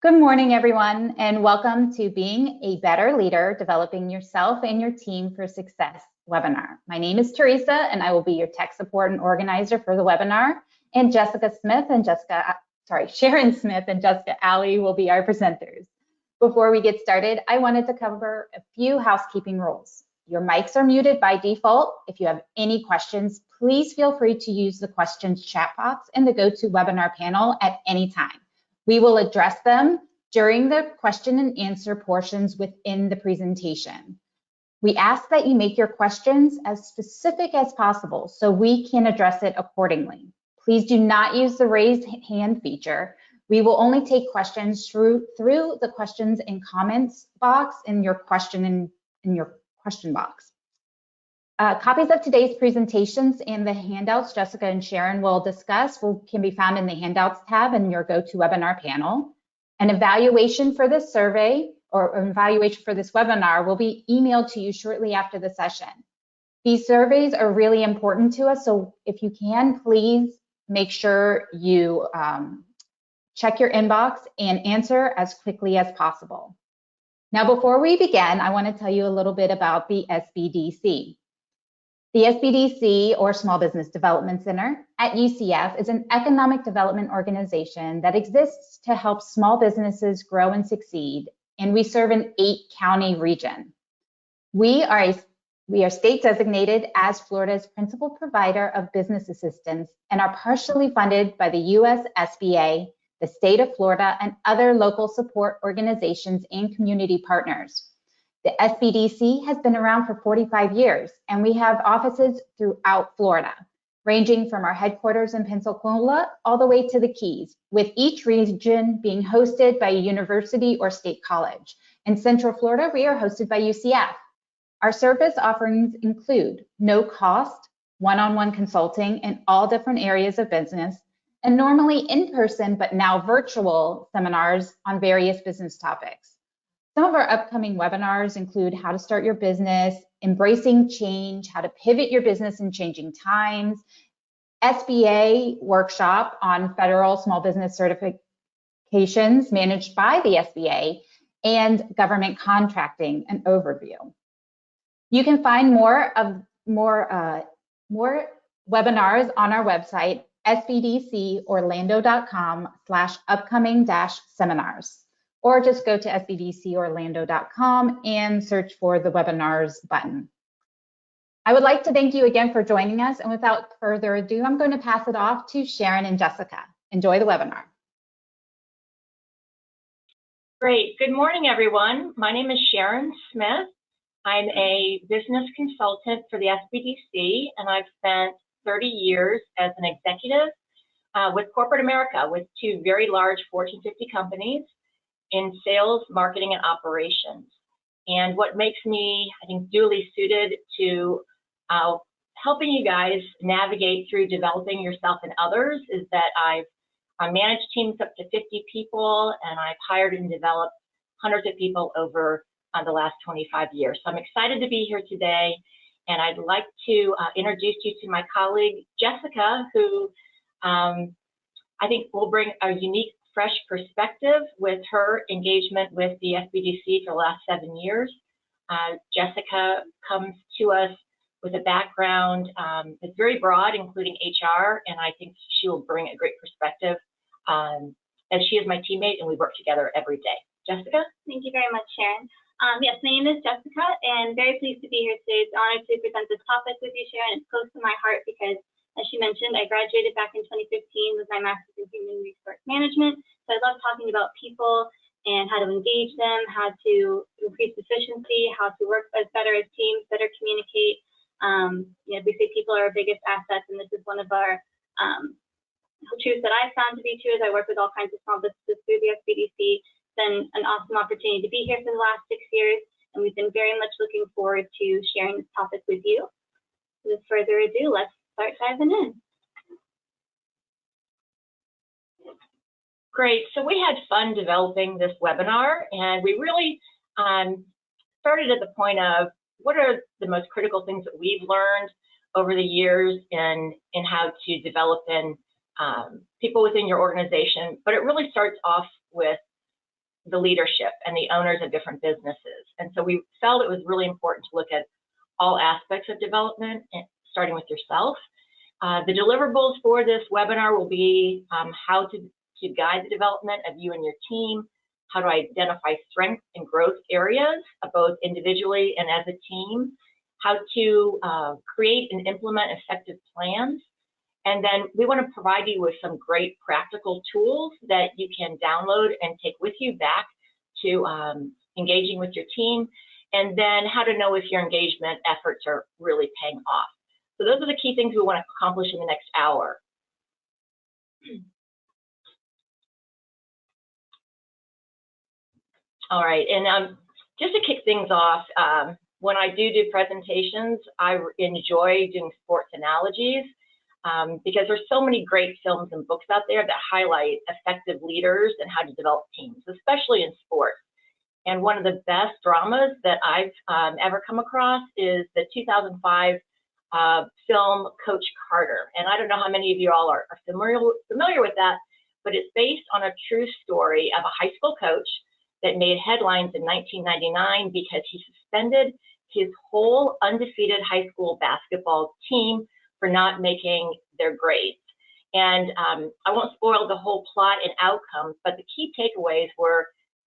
Good morning, everyone, and welcome to Being a Better Leader, Developing Yourself and Your Team for Success webinar. My name is Teresa, and I will be your tech support and organizer for the webinar. And Sharon Smith and Jessica Alley will be our presenters. Before we get started, I wanted to cover a few housekeeping rules. Your mics are muted by default. If you have any questions, please feel free to use the questions chat box in the GoToWebinar panel at any time. We will address them during the question and answer portions within the presentation. We ask that you make your questions as specific as possible so we can address it accordingly. Please do not use the raised hand feature. We will only take questions through the questions and comments box in your question box. Copies of today's presentations and the handouts Jessica and Sharon will discuss can be found in the handouts tab in your GoToWebinar panel. An evaluation for this survey or an evaluation for this webinar will be emailed to you shortly after the session. These surveys are really important to us, so if you can, please make sure you check your inbox and answer as quickly as possible. Now, before we begin, I want to tell you a little bit about the SBDC. The SBDC, or Small Business Development Center, at UCF is an economic development organization that exists to help small businesses grow and succeed, and we serve an 8-county region. We are state designated as Florida's principal provider of business assistance and are partially funded by the US SBA, the state of Florida, and other local support organizations and community partners. The SBDC has been around for 45 years, and we have offices throughout Florida, ranging from our headquarters in Pensacola all the way to the Keys, with each region being hosted by a university or state college. In Central Florida, we are hosted by UCF. Our service offerings include no cost, one-on-one consulting in all different areas of business, and normally in-person, but now virtual seminars on various business topics. Some of our upcoming webinars include how to start your business, embracing change, how to pivot your business in changing times, SBA workshop on federal small business certifications managed by the SBA, and government contracting, an overview. You can find more webinars on our website, sbdcorlando.com/upcoming-seminars. Or just go to sbdcorlando.com and search for the webinars button. I would like to thank you again for joining us, and without further ado, I'm going to pass it off to Sharon and Jessica. Enjoy the webinar. Great. Good morning, everyone. My name is Sharon Smith. I'm a business consultant for the SBDC, and I've spent 30 years as an executive with corporate America, with 2 very large Fortune 50 companies in sales, marketing, and operations. And what makes me, I think, duly suited to helping you guys navigate through developing yourself and others is that I've managed teams up to 50 people, and I've hired and developed hundreds of people over the last 25 years. So I'm excited to be here today, and I'd like to introduce you to my colleague, Jessica, who I think will bring a unique, fresh perspective with her engagement with the SBDC for the last 7 years. Jessica comes to us with a background that's very broad, including HR, and I think she will bring a great perspective as she is my teammate and we work together every day. Jessica? Thank you very much, Sharon. Yes, my name is Jessica, and very pleased to be here today. It's an honor to present this topic with you, Sharon. It's close to my heart because, as she mentioned, I graduated back in 2015 with my master's in human resource management. So I love talking about people and how to engage them, how to increase efficiency, how to work better as teams, better communicate. We say people are our biggest assets, and this is one of our truths that I found to be true as I work with all kinds of small businesses through the SBDC. It's been an awesome opportunity to be here for the last 6 years, and we've been very much looking forward to sharing this topic with you. Without further ado, let's start diving in. Great. So we had fun developing this webinar, and we really started at the point of what are the most critical things that we've learned over the years in how to develop in people within your organization. But it really starts off with the leadership and the owners of different businesses. And so we felt it was really important to look at all aspects of development, starting with yourself. The deliverables for this webinar will be how to guide the development of you and your team, how to identify strength and growth areas, both individually and as a team, how to create and implement effective plans. And then we want to provide you with some great practical tools that you can download and take with you back to engaging with your team, and then how to know if your engagement efforts are really paying off. So those are the key things we want to accomplish in the next hour. All right, and just to kick things off, when I do presentations, I enjoy doing sports analogies because there's so many great films and books out there that highlight effective leaders and how to develop teams, especially in sports. And one of the best dramas that I've ever come across is the 2005 film Coach Carter. And I don't know how many of you all are familiar with that, but it's based on a true story of a high school coach that made headlines in 1999 because he suspended his whole undefeated high school basketball team for not making their grades. And I won't spoil the whole plot and outcomes, but the key takeaways were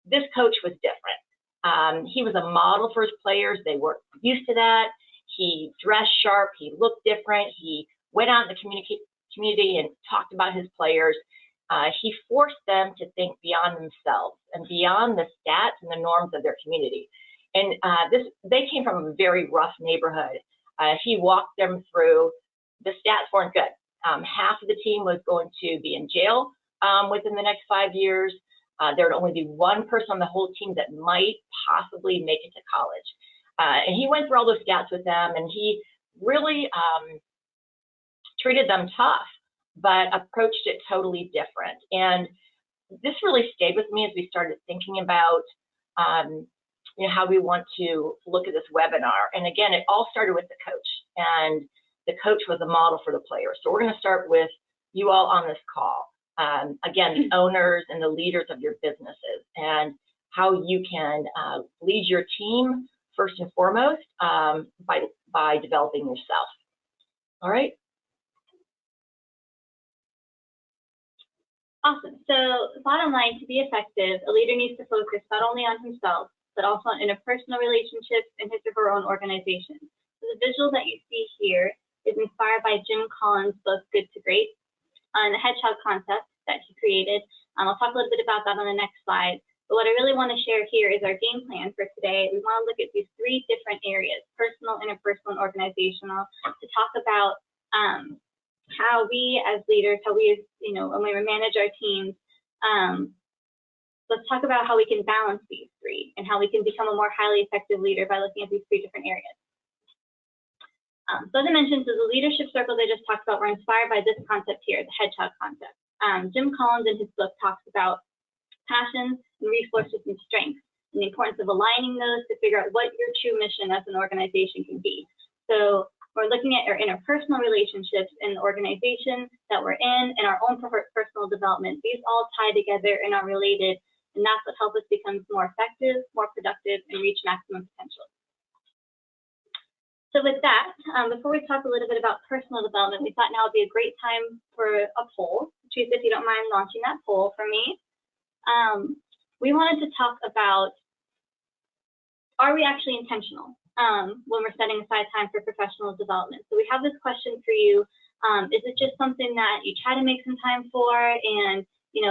this coach was different. He was a model for his players. They were used to that. He dressed sharp. He looked different. He went out in the community and talked about his players. He forced them to think beyond themselves and beyond the stats and the norms of their community. And they came from a very rough neighborhood. He walked them through, the stats weren't good. Half of the team was going to be in jail within the next 5 years. There would only be one person on the whole team that might possibly make it to college. And he went through all those stats with them, and he really treated them tough, but approached it totally different. And this really stayed with me as we started thinking about how we want to look at this webinar. And again, it all started with the coach, and the coach was a model for the players. So we're going to start with you all on this call. Again, the owners and the leaders of your businesses, and how you can lead your team first and foremost by developing yourself. All right. Awesome. So bottom line, to be effective, a leader needs to focus not only on himself, but also on interpersonal relationships in his or her own organization. So the visual that you see here is inspired by Jim Collins' book, Good to Great, on the Hedgehog Concept that he created. I'll talk a little bit about that on the next slide. But what I really want to share here is our game plan for today. We want to look at these three different areas: personal, interpersonal, and organizational, to talk about how we as leaders, how we as, when we manage our teams, let's talk about how we can balance these three and how we can become a more highly effective leader by looking at these three different areas. So as I mentioned, so the leadership circles I just talked about were inspired by this concept here, the Hedgehog Concept. Jim Collins in his book talks about passions and resources and strengths, and the importance of aligning those to figure out what your true mission as an organization can be. So we're looking at our interpersonal relationships in the organization that we're in and our own personal development. These all tie together and are related, and that's what helps us become more effective, more productive, and reach maximum potential. So with that, before we talk a little bit about personal development, we thought now would be a great time for a poll. Teresa, if you don't mind launching that poll for me. We wanted to talk about, are we actually intentional when we're setting aside time for professional development? So we have this question for you. Is it just something that you try to make some time for, and you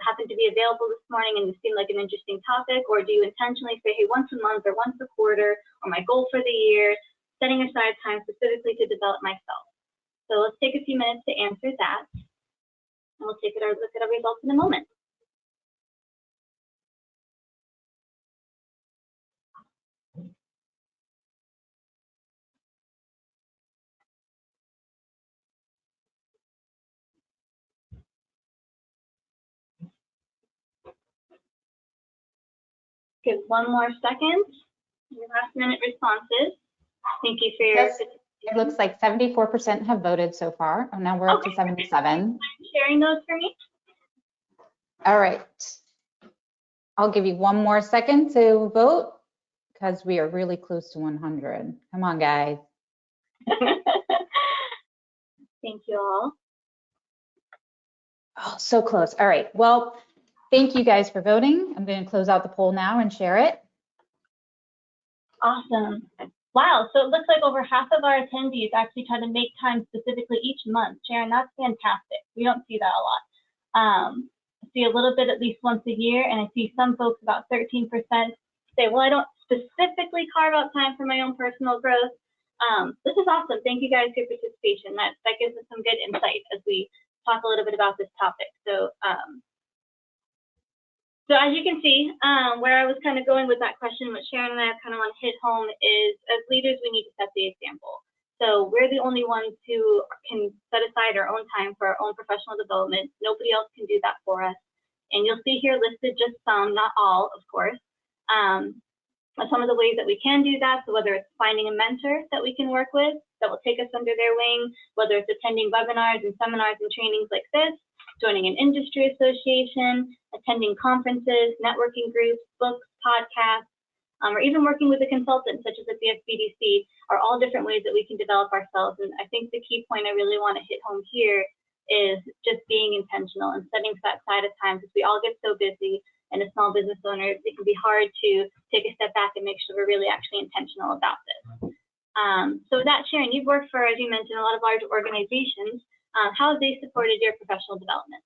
happened to be available this morning and it seemed like an interesting topic, or do you intentionally say, hey, once a month or once a quarter, or my goal for the year, setting aside time specifically to develop myself? So let's take a few minutes to answer that, and we'll take a look at our results in a moment. Give one more second. Your last minute responses. Thank you for your participation. It looks like 74% have voted so far. Oh, now we're up to 77. Sharing those for me. All right. I'll give you one more second to vote because we are really close to 100. Come on, guys. Thank you all. Oh, so close. All right. Well, thank you guys for voting. I'm going to close out the poll now and share it. Awesome. Wow, so it looks like over half of our attendees actually try to make time specifically each month. Sharon, that's fantastic. We don't see that a lot. I see a little bit at least once a year, and I see some folks, about 13%, say, well, I don't specifically carve out time for my own personal growth. This is awesome. Thank you guys for your participation. That gives us some good insight as we talk a little bit about this topic. So as you can see, where I was kind of going with that question, what Sharon and I kind of want to hit home is, as leaders, we need to set the example. So we're the only ones who can set aside our own time for our own professional development. Nobody else can do that for us. And you'll see here listed just some, not all, of course, some of the ways that we can do that. So whether it's finding a mentor that we can work with that will take us under their wing, whether it's attending webinars and seminars and trainings like this, joining an industry association, attending conferences, networking groups, books, podcasts, or even working with a consultant such as at the SBDC are all different ways that we can develop ourselves. And I think the key point I really want to hit home here is just being intentional and setting aside a time, because we all get so busy, and as small business owners, it can be hard to take a step back and make sure we're really actually intentional about this. So with that, Sharon, you've worked for, as you mentioned, a lot of large organizations. How have they supported your professional development?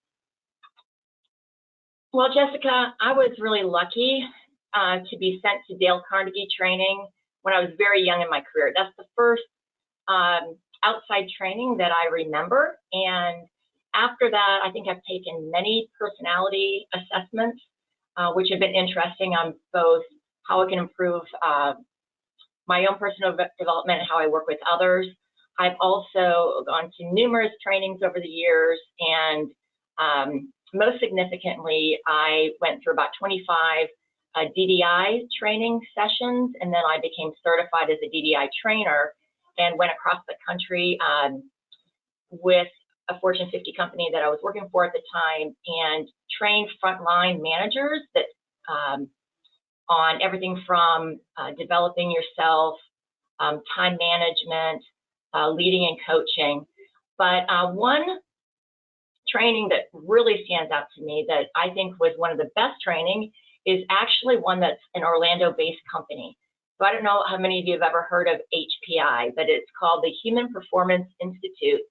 Well, Jessica, I was really lucky to be sent to Dale Carnegie training when I was very young in my career. That's the first outside training that I remember. And after that, I think I've taken many personality assessments, which have been interesting on both how I can improve my own personal development and how I work with others. I've also gone to numerous trainings over the years, and most significantly, I went through about 25 DDI training sessions, and then I became certified as a DDI trainer and went across the country with a Fortune 50 company that I was working for at the time, and trained frontline managers that on everything from developing yourself, time management, leading and coaching. But one training that really stands out to me that I think was one of the best training is actually one that's an Orlando-based company. So I don't know how many of you have ever heard of HPI, but it's called the Human Performance Institute,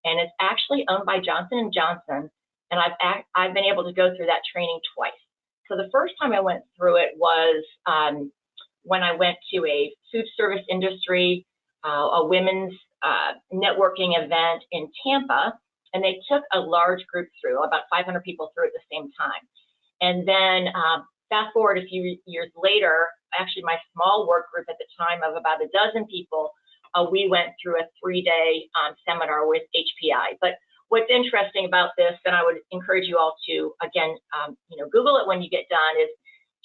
and it's actually owned by Johnson & Johnson, and I've been able to go through that training twice. So the first time I went through it was when I went to a food service industry, a women's networking event in Tampa, and they took a large group through, about 500 people through at the same time. And then fast forward a few years later, actually my small work group at the time of about a dozen people, we went through a 3-day seminar with HPI. But what's interesting about this, and I would encourage you all to, again, Google it when you get done, is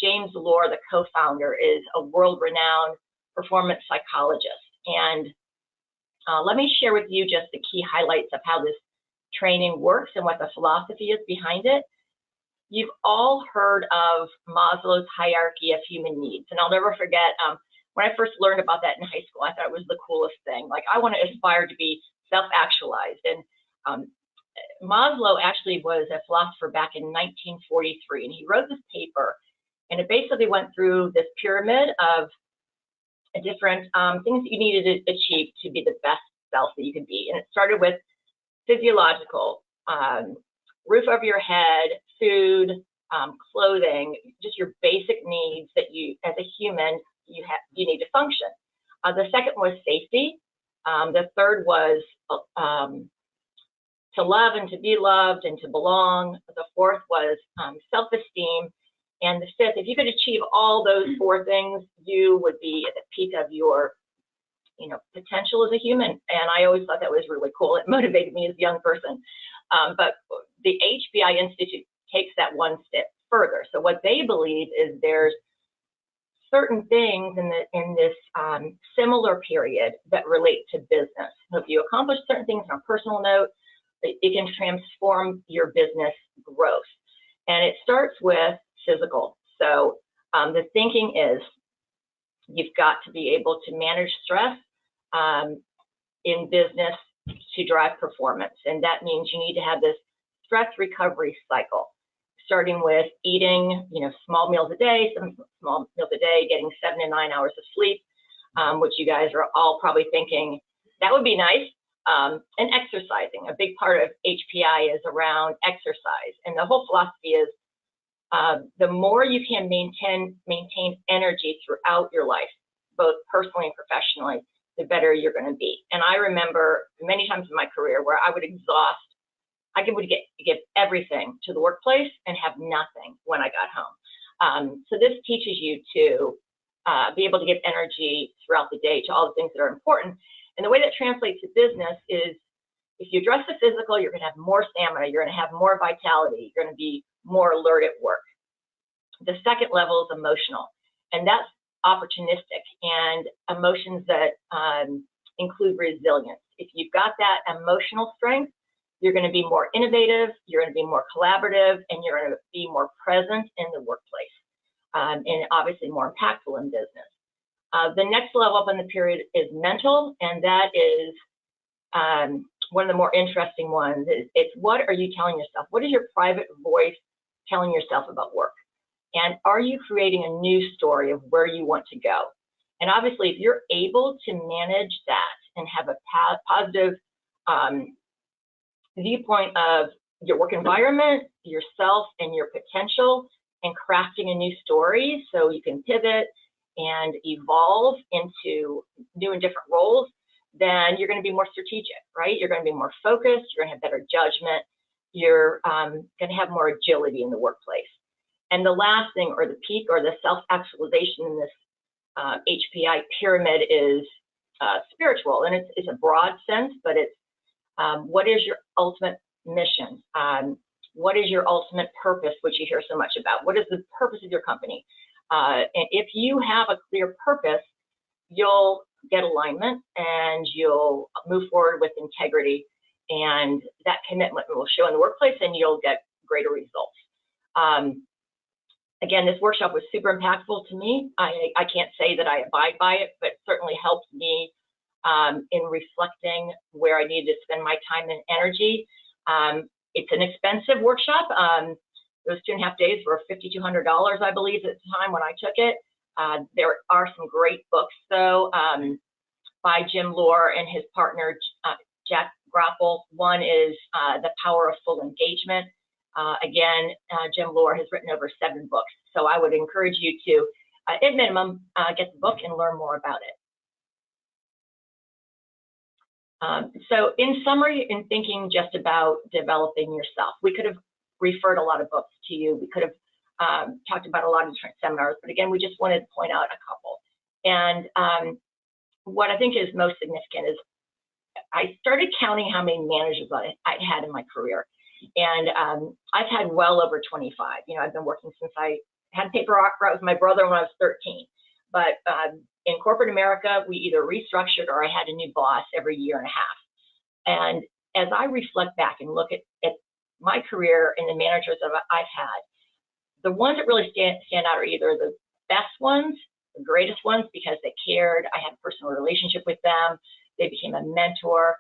James Lohr, the co-founder, is a world-renowned performance psychologist. And let me share with you just the key highlights of how this training works and what the philosophy is behind it. You've all heard of Maslow's hierarchy of human needs, and I'll never forget when I first learned about that in high school, I thought it was the coolest thing. Like, I want to aspire to be self-actualized. And Maslow actually was a philosopher back in 1943, and he wrote this paper, and it basically went through this pyramid of different things that you needed to achieve to be the best self that you could be. And it started with physiological, roof over your head, food, clothing, just your basic needs that you, as a human, you need to function. The second was safety. The third was to love and to be loved and to belong. The fourth was self-esteem. And the fifth, if you could achieve all those 4 things, you would be at the peak of your potential as a human. And I always thought that was really cool. It motivated me as a young person. But the HBI Institute takes that one step further. So what they believe is there's certain things in this similar period that relate to business. So if you accomplish certain things on a personal note, it can transform your business growth. And it starts with physical. So the thinking is you've got to be able to manage stress in business to drive performance. And that means you need to have this stress recovery cycle, starting with eating, small meals a day, getting 7 to 9 hours of sleep, which you guys are all probably thinking that would be nice. And exercising. A big part of HPI is around exercise. And the whole philosophy is the more you can maintain energy throughout your life, both personally and professionally, the better you're going to be. And I remember many times in my career where I would give everything to the workplace and have nothing when I got home. So this teaches you to be able to give energy throughout the day to all the things that are important. And the way that translates to business is if you address the physical, you're going to have more stamina, you're going to have more vitality, you're going to be more alert at work. The second level is emotional, and that's opportunistic and emotions that include resilience. If you've got that emotional strength, you're going to be more innovative, you're going to be more collaborative, and you're going to be more present in the workplace, and obviously more impactful in business. The next level up in the period is mental, and that is one of the more interesting ones. It's what are you telling yourself? What is your private voice telling yourself about work? And are you creating a new story of where you want to go? And obviously, if you're able to manage that and have a positive viewpoint of your work environment, yourself, and your potential, and crafting a new story so you can pivot and evolve into new and different roles, then you're going to be more strategic, right? You're going to be more focused, you're going to have better judgment, you're going to have more agility in the workplace. And the last thing, or the peak, or the self-actualization in this HPI pyramid is spiritual, and it's a broad sense, but it's what is your ultimate mission? What is your ultimate purpose, which you hear so much about? What is the purpose of your company? And if you have a clear purpose, you'll get alignment and you'll move forward with integrity, and that commitment will show in the workplace and you'll get greater results. Again, this workshop was super impactful to me. I can't say that I abide by it, but it certainly helped me in reflecting where I needed to spend my time and energy. It's an expensive workshop. Those 2.5 days were $5,200, I believe, at the time when I took it. There are some great books, though, by Jim Lohr and his partner, Jack Grapple. One is The Power of Full Engagement. Again, Jim Lohr has written over 7 books. So I would encourage you to, at minimum, get the book and learn more about it. So in summary, in thinking just about developing yourself, we could have referred a lot of books to you. We could have talked about a lot of different seminars, but again, we just wanted to point out a couple. And what I think is most significant is I started counting how many managers I'd had in my career. And I've had well over 25. I've been working since I had paper route with my brother when I was 13. But in corporate America, we either restructured or I had a new boss every year and a half. And as I reflect back and look at my career and the managers that I've had, the ones that really stand out are either the best ones, the greatest ones, because they cared, I had a personal relationship with them, they became a mentor,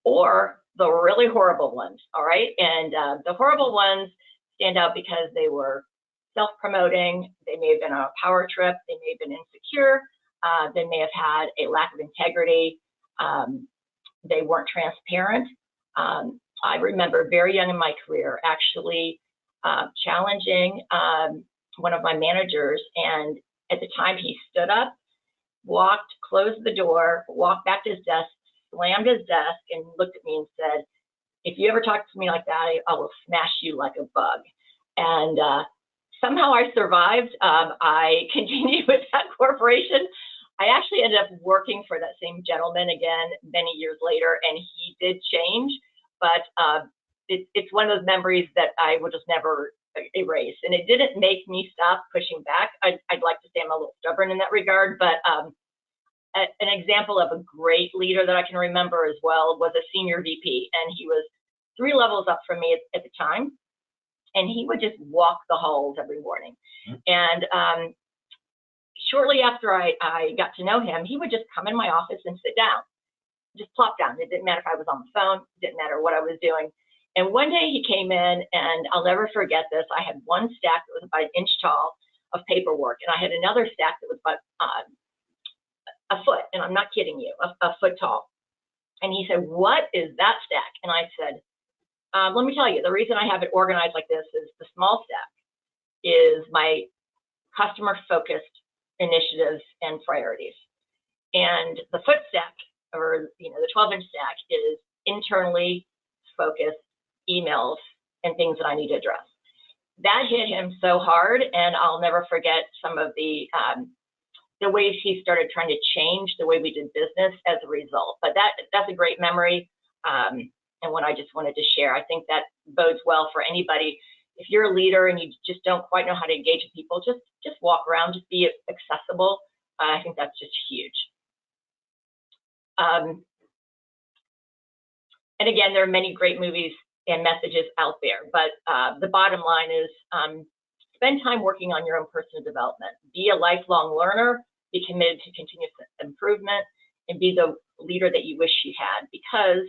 or the really horrible ones, all right? And the horrible ones stand out because they were self-promoting, they may have been on a power trip, they may have been insecure, they may have had a lack of integrity, they weren't transparent. I remember very young in my career actually challenging one of my managers, and at the time he stood up, walked, closed the door, walked back to his desk, slammed his desk, and looked at me and said, "If you ever talk to me like that, I will smash you like a bug." And somehow I survived. I continued with that corporation. I actually ended up working for that same gentleman again many years later, and he did change, but it's one of those memories that I will just never erase. And it didn't make me stop pushing back. I'd like to say I'm a little stubborn in that regard, but an example of a great leader that I can remember as well was a senior VP, and he was 3 levels up from me at the time. and he would just walk the halls every morning. And shortly after I got to know him, he would just come in my office and sit down, just plop down. It didn't matter if I was on the phone, it didn't matter what I was doing. And one day he came in, and I'll never forget this. I had one stack that was about an inch tall of paperwork, and I had another stack that was about a foot, and I'm not kidding you, a foot tall. And he said, "What is that stack?" And I said, let me tell you, the reason I have it organized like this is the small stack is my customer-focused initiatives and priorities. And the foot stack, or the 12-inch stack, is internally focused emails and things that I need to address. That hit him so hard, and I'll never forget some of the ways he started trying to change the way we did business as a result. But that's a great memory, and one I just wanted to share. I think that bodes well for anybody. If you're a leader and you just don't quite know how to engage with people, just walk around, just be accessible. I think that's just huge. And again, there are many great movies and messages out there, but the bottom line is spend time working on your own personal development. Be a lifelong learner, be committed to continuous improvement, and be the leader that you wish you had, because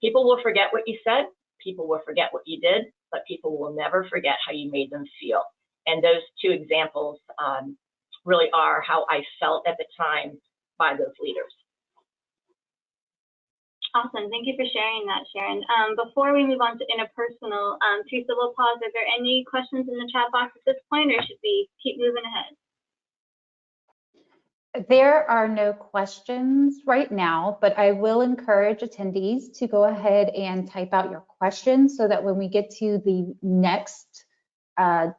people will forget what you said, people will forget what you did, but people will never forget how you made them feel. And those two examples really are how I felt at the time by those leaders. Awesome. Thank you for sharing that, Sharon. Before we move on to interpersonal, Teresa will pause. Are there any questions in the chat box at this point, or should we keep moving ahead? There are no questions right now, but I will encourage attendees to go ahead and type out your questions so that when we get to the next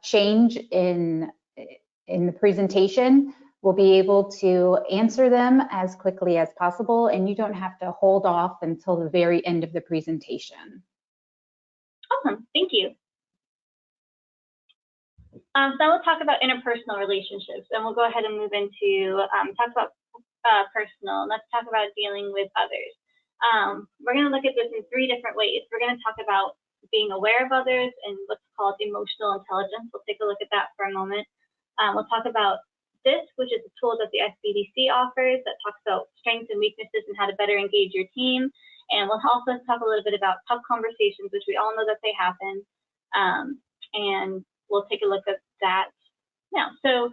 change in the presentation, we'll be able to answer them as quickly as possible, and you don't have to hold off until the very end of the presentation. Awesome, thank you. So we'll talk about interpersonal relationships, and we'll go ahead and move into talk about personal. Let's talk about dealing with others. We're going to look at this in 3 different ways. We're going to talk about being aware of others and what's called emotional intelligence. We'll take a look at that for a moment. We'll talk about this, which is a tool that the SBDC offers that talks about strengths and weaknesses and how to better engage your team. And we'll also talk a little bit about tough conversations, which we all know that they happen. And we'll take a look at that now. So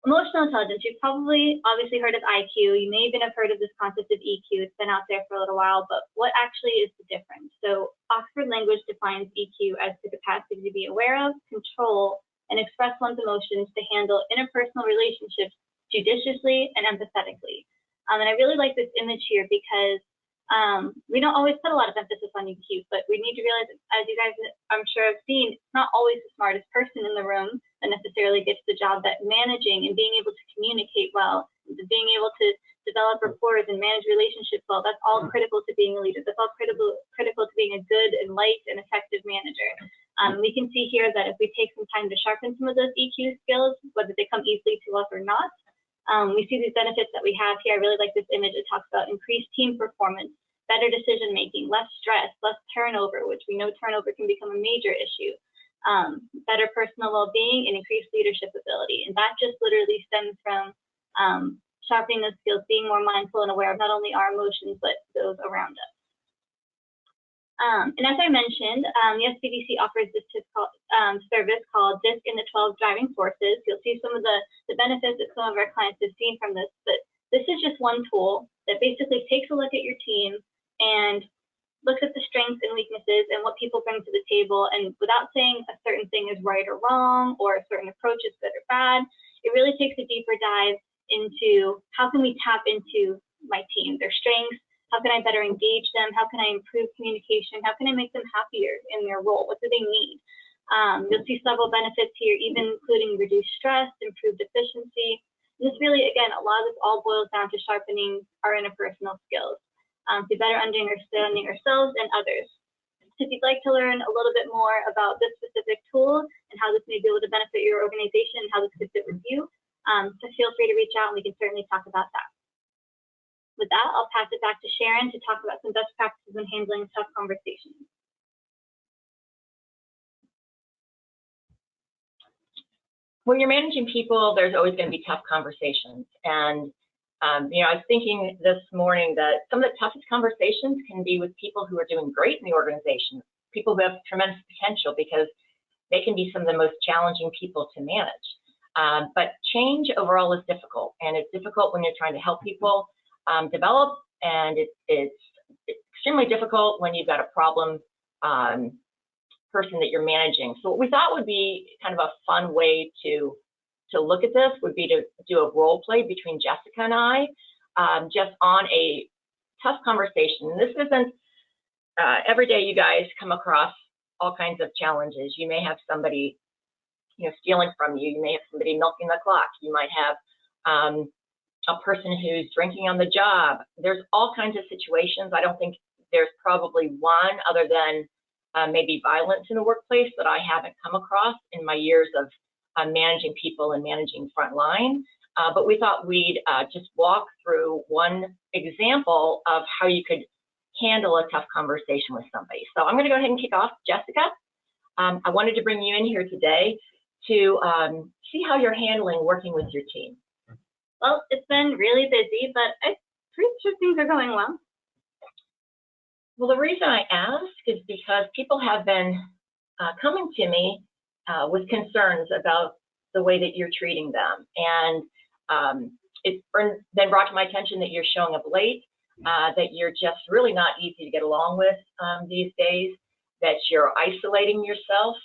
emotional intelligence, you've probably obviously heard of IQ. You may even have heard of this concept of EQ. It's been out there for a little while, but what actually is the difference? So Oxford Language defines EQ as the capacity to be aware of, control, and express one's emotions to handle interpersonal relationships judiciously and empathetically. And I really like this image here because we don't always put a lot of emphasis on EQ, but we need to realize, as you guys I'm sure have seen, it's not always the smartest person in the room that necessarily gets the job, that managing and being able to communicate well, being able to develop rapport and manage relationships well, that's all critical to being a leader. That's all critical to being a good and light and effective manager. We can see here that if we take some time to sharpen some of those EQ skills, whether they come easily to us or not, we see these benefits that we have here. I really like this image. It talks about increased team performance, better decision-making, less stress, less turnover, which we know turnover can become a major issue, better personal well-being, and increased leadership ability. And that just literally stems from sharpening those skills, being more mindful and aware of not only our emotions, but those around us. And as I mentioned, the SBDC offers this service called DISC and the 12 Driving Forces. You'll see some of the benefits that some of our clients have seen from this, but this is just one tool that basically takes a look at your team and looks at the strengths and weaknesses and what people bring to the table. And without saying a certain thing is right or wrong, or a certain approach is good or bad, it really takes a deeper dive into how can we tap into my team, their strengths, how can I better engage them, how can I improve communication, how can I make them happier in their role, what do they need? You'll see several benefits here, even including reduced stress, improved efficiency. This really, again, a lot of this all boils down to sharpening our interpersonal skills, to better understanding ourselves and others. So if you'd like to learn a little bit more about this specific tool and how this may be able to benefit your organization and how this could fit with you, so feel free to reach out and we can certainly talk about that. With that, I'll pass it back to Sharon to talk about some best practices in handling tough conversations. when you're managing people, there's always going to be tough conversations. And, you know, I was thinking this morning that some of the toughest conversations can be with people who are doing great in the organization, people who have tremendous potential, because they can be some of the most challenging people to manage. But change overall is difficult, and it's difficult when you're trying to help people develop, and it's extremely difficult when you've got a problem person that you're managing. So what we thought would be kind of a fun way to look at this would be to do a role play between Jessica and I, just on a tough conversation. And this isn't every day. You guys come across all kinds of challenges. You may have somebody, you know, stealing from you. You may have somebody milking the clock. You might have a person who's drinking on the job. There's all kinds of situations. I don't think there's probably one other than maybe violence in the workplace that I haven't come across in my years of managing people and managing frontline. But we thought we'd just walk through one example of how you could handle a tough conversation with somebody. So I'm going to go ahead and kick off. Jessica, I wanted to bring you in here today to see how you're handling working with your team. Well, it's been really busy, but I'm pretty sure things are going well. Well, the reason I ask is because people have been coming to me with concerns about the way that you're treating them. And it's been brought to my attention that you're showing up late, that you're just really not easy to get along with these days, that you're isolating yourself.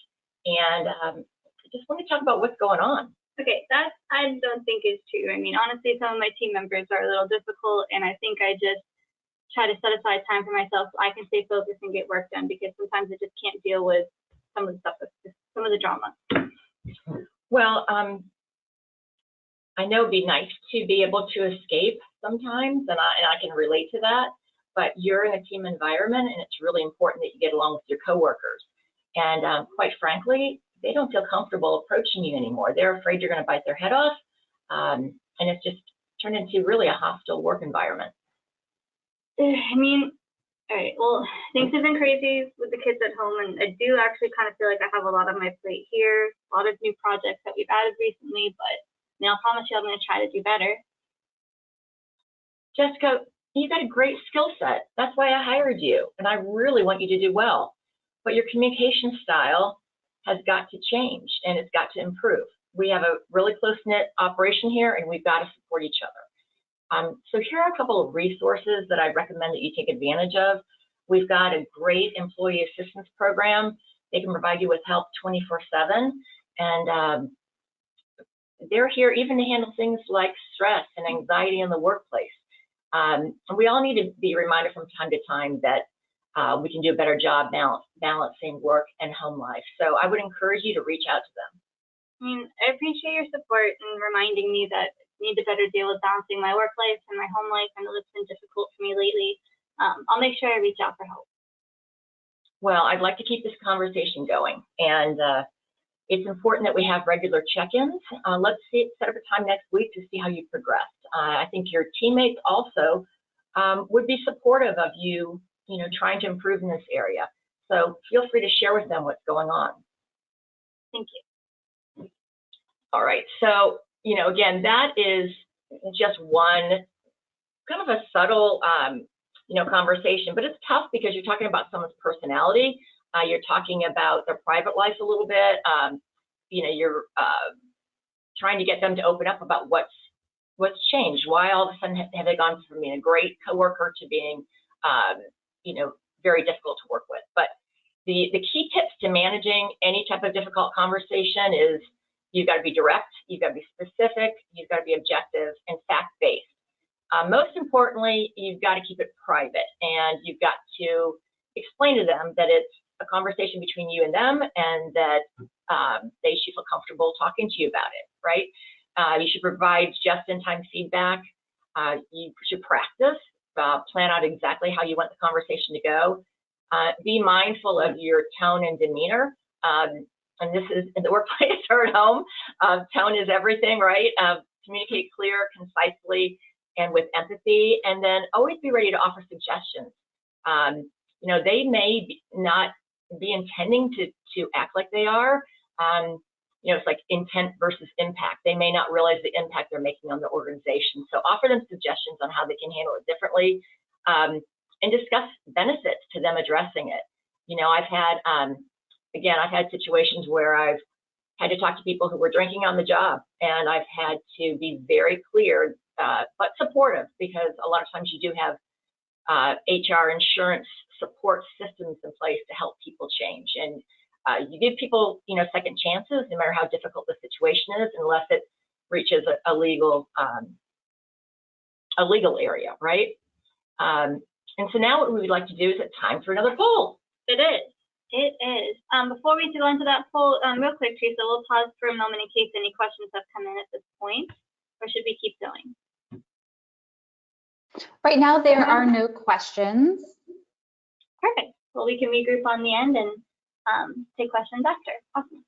And I just want to talk about what's going on. Okay, that I don't think is true. I mean, honestly, some of my team members are a little difficult, and I think I just try to set aside time for myself so I can stay focused and get work done, because sometimes I just can't deal with some of the stuff, some of the drama. Well, I know it'd be nice to be able to escape sometimes, and I can relate to that, but you're in a team environment, and it's really important that you get along with your coworkers. And quite frankly, they don't feel comfortable approaching you anymore. They're afraid you're going to bite their head off, and it's just turned into really a hostile work environment. I mean, all right, well, things have been crazy with the kids at home, and I do actually kind of feel like I have a lot on my plate here, a lot of new projects that we've added recently, but you know, I'll promise you I'm going to try to do better. Jessica, you got a great skill set. That's why I hired you, and I really want you to do well. But your communication style has got to change, and it's got to improve. We have a really close-knit operation here, and we've got to support each other. So here are a couple of resources that I recommend that you take advantage of. We've got a great employee assistance program. They can provide you with help 24/7, and they're here even to handle things like stress and anxiety in the workplace. And we all need to be reminded from time to time that we can do a better job balancing work and home life. So I would encourage you to reach out to them. I mean, I appreciate your support and reminding me that I need to better deal with balancing my work life and my home life. I know it's been difficult for me lately. I'll make sure I reach out for help. Well, I'd like to keep this conversation going, and it's important that we have regular check-ins. Let's set up a time next week to see how you progressed. I think your teammates also would be supportive of you, trying to improve in this area. So feel free to share with them what's going on. Thank you. All right. So, again, that is just one kind of a subtle, conversation, but it's tough because you're talking about someone's personality. You're talking about their private life a little bit. You're trying to get them to open up about what's changed. Why all of a sudden have they gone from being a great coworker to being, very difficult to work with? But the key tips to managing any type of difficult conversation is you've got to be direct, you've got to be specific, you've got to be objective and fact-based. Most importantly, you've got to keep it private, and you've got to explain to them that it's a conversation between you and them, and that they should feel comfortable talking to you about it, right? You should provide just-in-time feedback. You should practice, plan out exactly how you want the conversation to go. Be mindful of your tone and demeanor. And this is in the workplace or at home. Tone is everything, right? Communicate clear, concisely, and with empathy, and then always be ready to offer suggestions. They may not be intending to act like they are, it's like intent versus impact. They may not realize the impact they're making on the organization. So offer them suggestions on how they can handle it differently, and discuss benefits to them addressing it. I've had, again, I've had situations where I've had to talk to people who were drinking on the job, and I've had to be very clear, but supportive, because a lot of times you do have HR, insurance support systems in place to help people change. And you give people, second chances, no matter how difficult the situation is, unless it reaches a legal area, right? And so now what we would like to do is it's time for another poll. It is. It is. Before we go into that poll, real quick, Teresa, we'll pause for a moment in case any questions have come in at this point, or should we keep going? Right now, there are no questions. Perfect. Well, we can regroup on the end and take questions after. Awesome.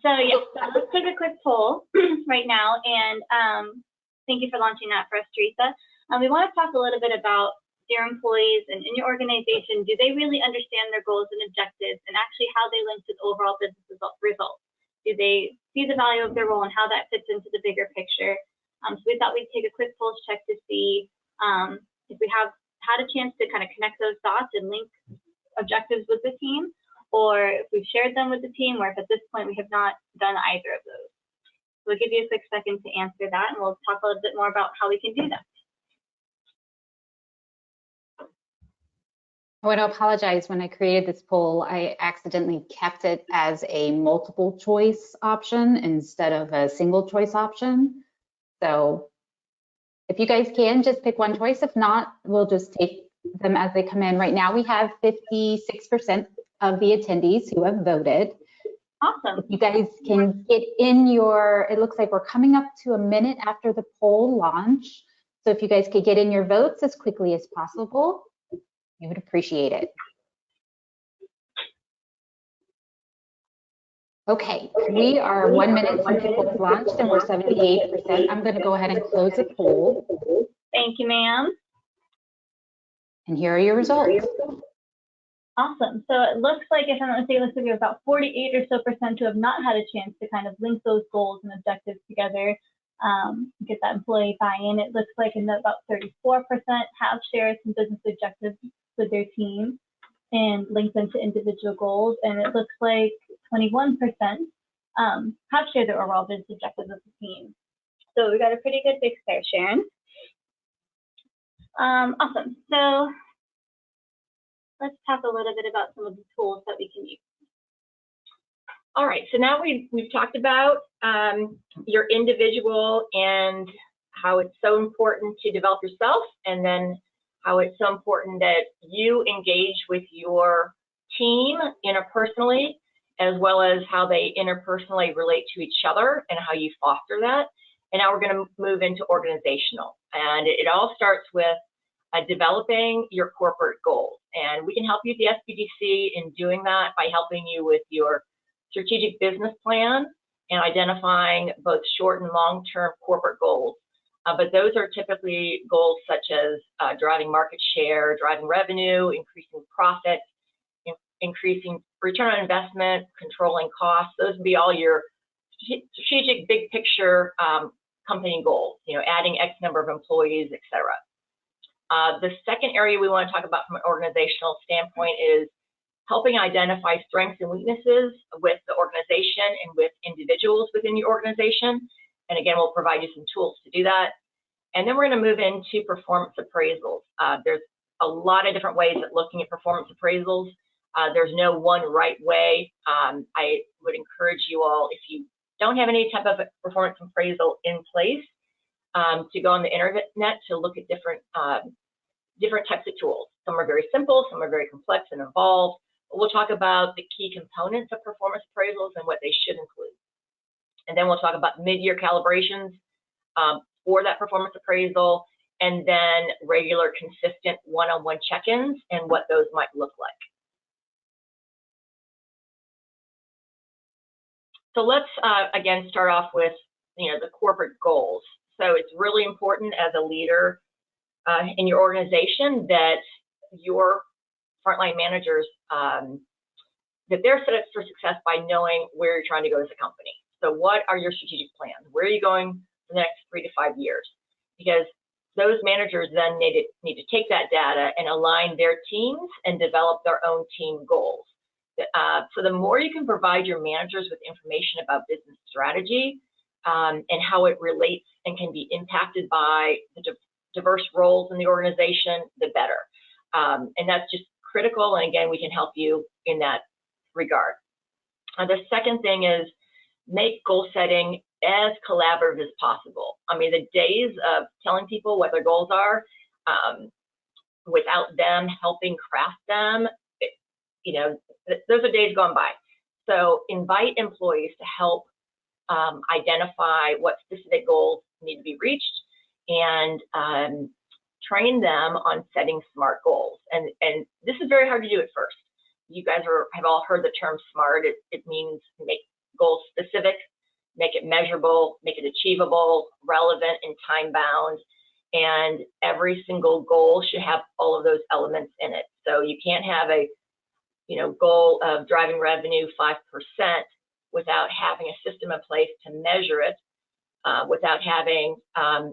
So yes, let's take a quick poll right now, and thank you for launching that for us, Teresa. We want to talk a little bit about your employees and in your organization. Do they really understand their goals and objectives, and actually how they link to the overall business results? Do they see the value of their role and how that fits into the bigger picture? So we thought we'd take a quick pulse check to see if we have had a chance to kind of connect those dots and link objectives with the team, or if we've shared them with the team, or if at this point we have not done either of those. So we'll give you a quick second to answer that, and we'll talk a little bit more about how we can do that. I want to apologize. When I created this poll, I accidentally kept it as a multiple choice option instead of a single choice option. So if you guys can, just pick one choice. If not, we'll just take them as they come in. Right now, we have 56% of the attendees who have voted. Awesome. If you guys can get in your, it looks like we're coming up to a minute after the poll launch. So if you guys could get in your votes as quickly as possible, we would appreciate it. Okay, we are 1 minute since the poll launched and we're 78%. I'm going to go ahead and close the poll. Thank you, ma'am. And here are your results. Awesome. So it looks like, if I'm not mistaken, it looks like we have about 48% or so who have not had a chance to kind of link those goals and objectives together, get that employee buy-in. It looks like about 34% have shared some business objectives with their team and link them to individual goals. And it looks like 21% have shared their overall business objectives with the team. So we got a pretty good mix there, Sharon. Awesome. So let's talk a little bit about some of the tools that we can use. All right, so now we've talked about your individual and how it's so important to develop yourself, and then how it's so important that you engage with your team interpersonally, as well as how they interpersonally relate to each other and how you foster that. And now we're going to move into organizational. And it all starts with developing your corporate goals. And we can help you at the SBDC in doing that by helping you with your strategic business plan and identifying both short and long-term corporate goals. But those are typically goals such as driving market share, driving revenue, increasing profit, increasing return on investment, controlling costs. Those would be all your strategic big picture company goals, adding X number of employees, etc. The second area we want to talk about from an organizational standpoint is helping identify strengths and weaknesses with the organization and with individuals within your organization. And again, we'll provide you some tools to do that. And then we're going to move into performance appraisals. There's a lot of different ways of looking at performance appraisals. There's no one right way. I would encourage you all, if you don't have any type of performance appraisal in place, to go on the internet to look at different types of tools. Some are very simple, some are very complex and involved. But we'll talk about the key components of performance appraisals and what they should include. And then we'll talk about mid-year calibrations for that performance appraisal, and then regular, consistent one-on-one check-ins and what those might look like. So let's, again, start off with, the corporate goals. So it's really important as a leader in your organization that your frontline managers that they're set up for success by knowing where you're trying to go as a company. So what are your strategic plans? Where are you going for the next 3 to 5 years? Because those managers then need to take that data and align their teams and develop their own team goals. So the more you can provide your managers with information about business strategy and how it relates and can be impacted by the diverse roles in the organization, the better. And that's just critical. And again, we can help you in that regard. The second thing is make goal setting as collaborative as possible. I mean, the days of telling people what their goals are without them helping craft them, those are days gone by. So invite employees to help identify what specific goals need to be reached and train them on setting SMART goals. And this is very hard to do at first. You guys have all heard the term SMART. It means make goals specific, make it measurable, make it achievable, relevant, and time-bound. And every single goal should have all of those elements in it. So you can't have a goal of driving revenue 5% without having a system in place to measure it, without having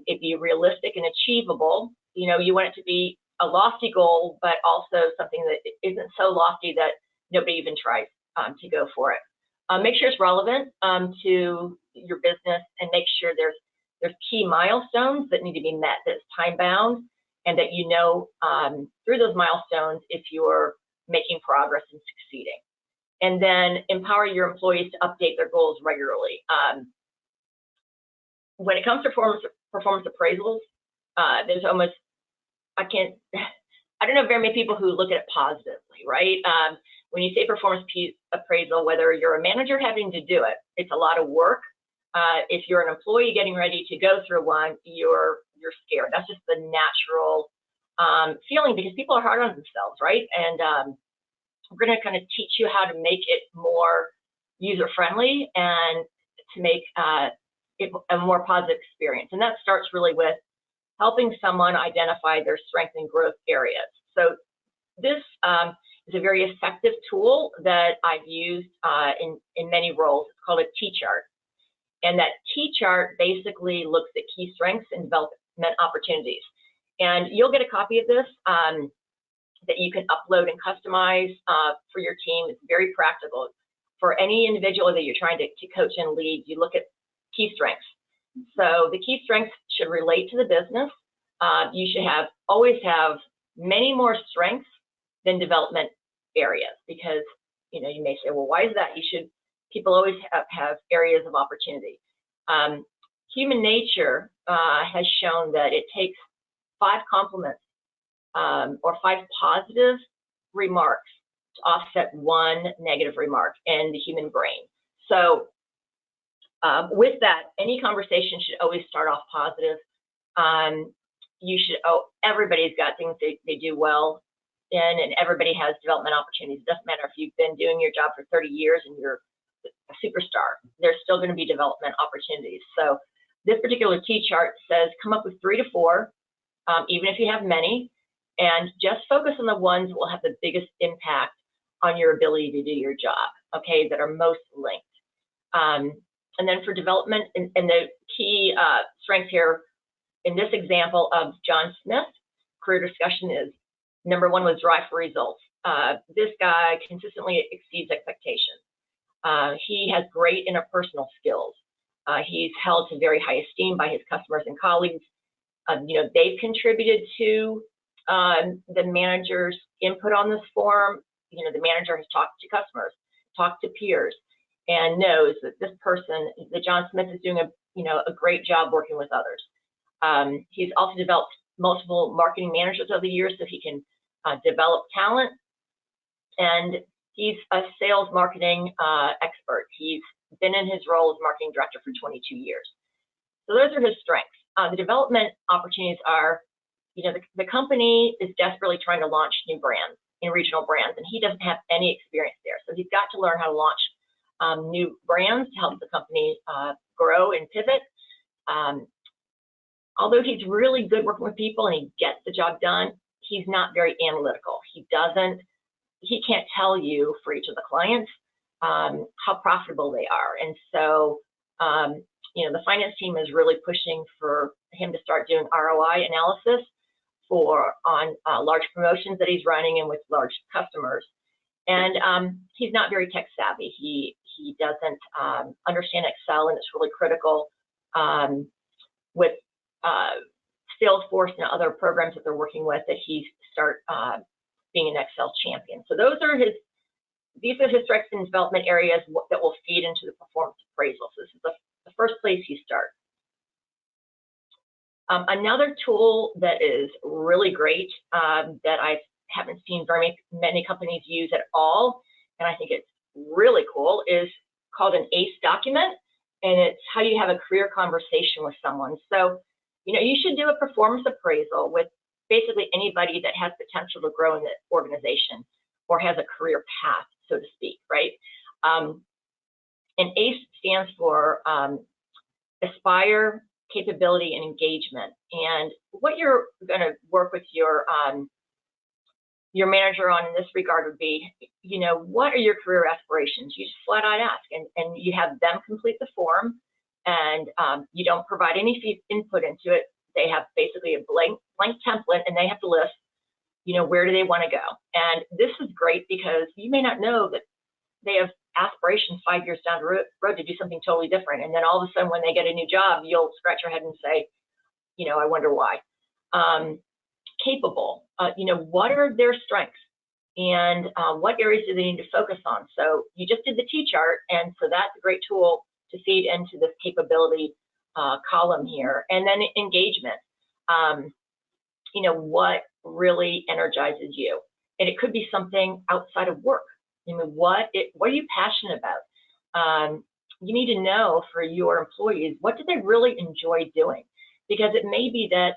it be realistic and achievable. You want it to be a lofty goal, but also something that isn't so lofty that nobody even tries to go for it. Make sure it's relevant to your business, and make sure there's key milestones that need to be met, that's time bound, and that through those milestones if you're making progress and succeeding. And then empower your employees to update their goals regularly. When it comes to performance appraisals, there's almost, I don't know very many people who look at it positively, right? When you say performance appraisal, whether you're a manager having to do it, it's a lot of work. If you're an employee getting ready to go through one, you're scared. That's just the natural feeling, because people are hard on themselves, right? And we're going to kind of teach you how to make it more user-friendly and to make it a more positive experience. And that starts really with helping someone identify their strength and growth areas. So this is a very effective tool that I've used in many roles. It's called a T-chart. And that T-chart basically looks at key strengths and development opportunities. And you'll get a copy of this that you can upload and customize for your team. It's very practical. For any individual that you're trying to coach and lead, you look at key strengths. So the key strengths should relate to the business. You should always have many more strengths than development areas, because you may say, well, why is that? People always have areas of opportunity. Human nature has shown that it takes 5 compliments or 5 positive remarks to offset 1 negative remark in the human brain. So with that, any conversation should always start off positive. Everybody's got things they do well in, and everybody has development opportunities. It doesn't matter if you've been doing your job for 30 years and you're a superstar, there's still going to be development opportunities. So this particular T-chart says come up with 3 to 4, even if you have many, and just focus on the ones that will have the biggest impact on your ability to do your job, okay, that are most linked. And then for development, and the key strength here in this example of John Smith, career discussion is, number 1 was drive for results. This guy consistently exceeds expectations. He has great interpersonal skills. He's held to very high esteem by his customers and colleagues. They've contributed to the manager's input on this form. The manager has talked to customers, talked to peers, and knows that this person, that John Smith, is doing a great job working with others. He's also developed multiple marketing managers over the years so he can develop talent. And he's a sales marketing expert. He's been in his role as marketing director for 22 years. So those are his strengths. The development opportunities are, the company is desperately trying to launch new brands, regional brands, and he doesn't have any experience there. So he's got to learn how to launch new brands to help the company grow and pivot. Although he's really good working with people and he gets the job done, he's not very analytical. He doesn't he can't tell you for each of the clients how profitable they are. And so, the finance team is really pushing for him to start doing ROI analysis on large promotions that he's running and with large customers. And he's not very tech savvy. He doesn't understand Excel, and it's really critical with Salesforce and other programs that they're working with that he start being an Excel champion. So these are his strengths and development areas that will feed into the performance appraisal. So this is the first place you start. Another tool that is really great that I haven't seen very many companies use at all, and I think it's really cool, is called an ACE document, and it's how you have a career conversation with someone. So, you should do a performance appraisal with basically anybody that has potential to grow in the organization or has a career path, so to speak, right? And ACE stands for Aspire, Capability, and Engagement. And what you're going to work with your manager on in this regard would be, what are your career aspirations? You just flat out ask, and you have them complete the form, and you don't provide any input into it. They have basically a blank template, and they have to list, where do they want to go? And this is great because you may not know that they have aspirations 5 years down the road to do something totally different. And then all of a sudden, when they get a new job, you'll scratch your head and say, I wonder why. Capable, what are their strengths and what areas do they need to focus on? So you just did the T-chart, and so that's a great tool to feed into this capability column here. And then engagement, what really energizes you? And it could be something outside of work. What are you passionate about? You need to know for your employees, what do they really enjoy doing? Because it may be that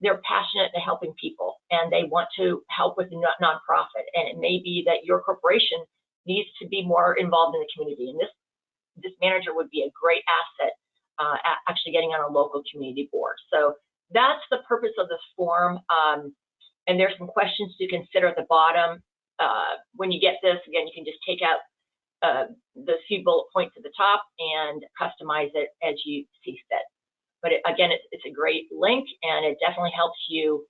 they're passionate to helping people and they want to help with a nonprofit. And it may be that your corporation needs to be more involved in the community. And this manager would be a great asset at actually getting on a local community board. So that's the purpose of this form. And there's some questions to consider at the bottom. When you get this, again, you can just take out the few bullet points at the top and customize it as you see fit. But again, it's a great link, and it definitely helps you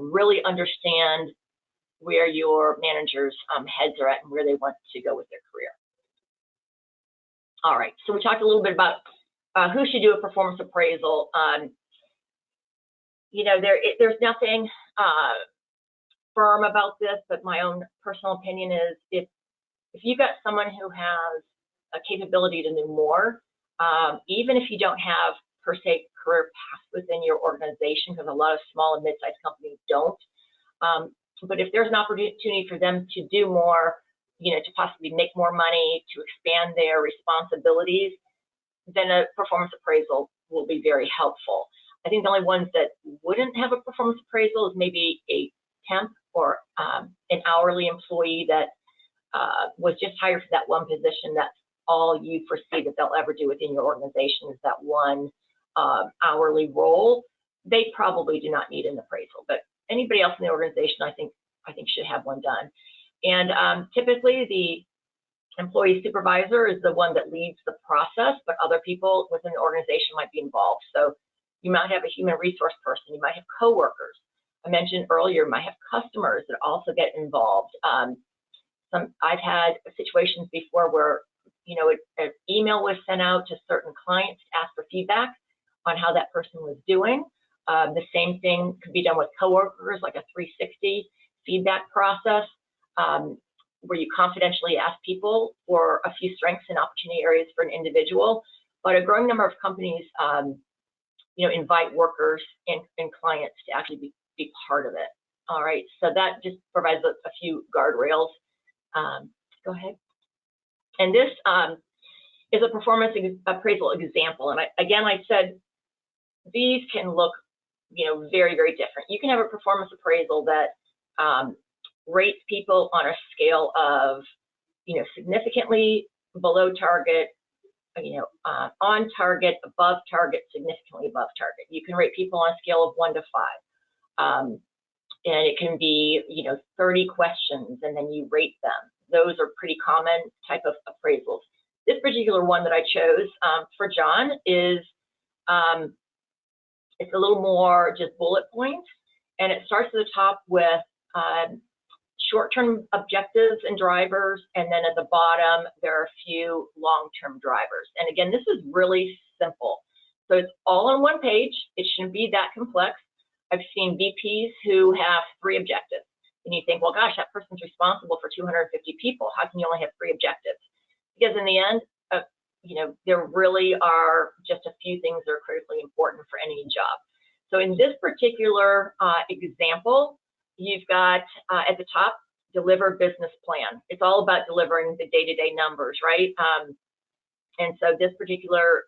really understand where your managers' heads are at and where they want to go with their career. All right, so we talked a little bit about who should do a performance appraisal. There's nothing firm about this, but my own personal opinion is if you've got someone who has a capability to do more, even if you don't have per se career path within your organization, because a lot of small and mid-sized companies don't. But if there's an opportunity for them to do more, to possibly make more money, to expand their responsibilities, then a performance appraisal will be very helpful. I think the only ones that wouldn't have a performance appraisal is maybe a temp or an hourly employee that was just hired for that one position. That's all you foresee that they'll ever do within your organization is that one hourly role. They probably do not need an appraisal, but anybody else in the organization, I think should have one done. And typically the employee supervisor is the one that leads the process, but other people within the organization might be involved. So you might have a human resource person, you might have coworkers. I mentioned earlier, you might have customers that also get involved. I've had situations before where an email was sent out to certain clients to ask for feedback on how that person was doing. The same thing could be done with coworkers, like a 360 feedback process, where you confidentially ask people for a few strengths and opportunity areas for an individual. But a growing number of companies, invite workers and clients to actually be part of it. All right, so that just provides a few guardrails. Go ahead. And this is a performance appraisal example. And I said these can look, very, very different. You can have a performance appraisal that rates people on a scale of, significantly below target, on target, above target, significantly above target. You can rate people on a scale of 1 to 5. and it can be, 30 questions, and then you rate them. Those are pretty common type of appraisals. This particular one that I chose for John is, it's a little more just bullet points, and it starts at the top with short-term objectives and drivers, and then at the bottom, there are a few long-term drivers. And again, this is really simple. So it's all on one page. It shouldn't be that complex. I've seen VPs who have 3 objectives. And you think, well, gosh, that person's responsible for 250 people. How can you only have 3 objectives? Because in the end, there really are just a few things that are critically important for any job. So in this particular example, you've got at the top, deliver business plan. It's all about delivering the day-to-day numbers, right? And so this particular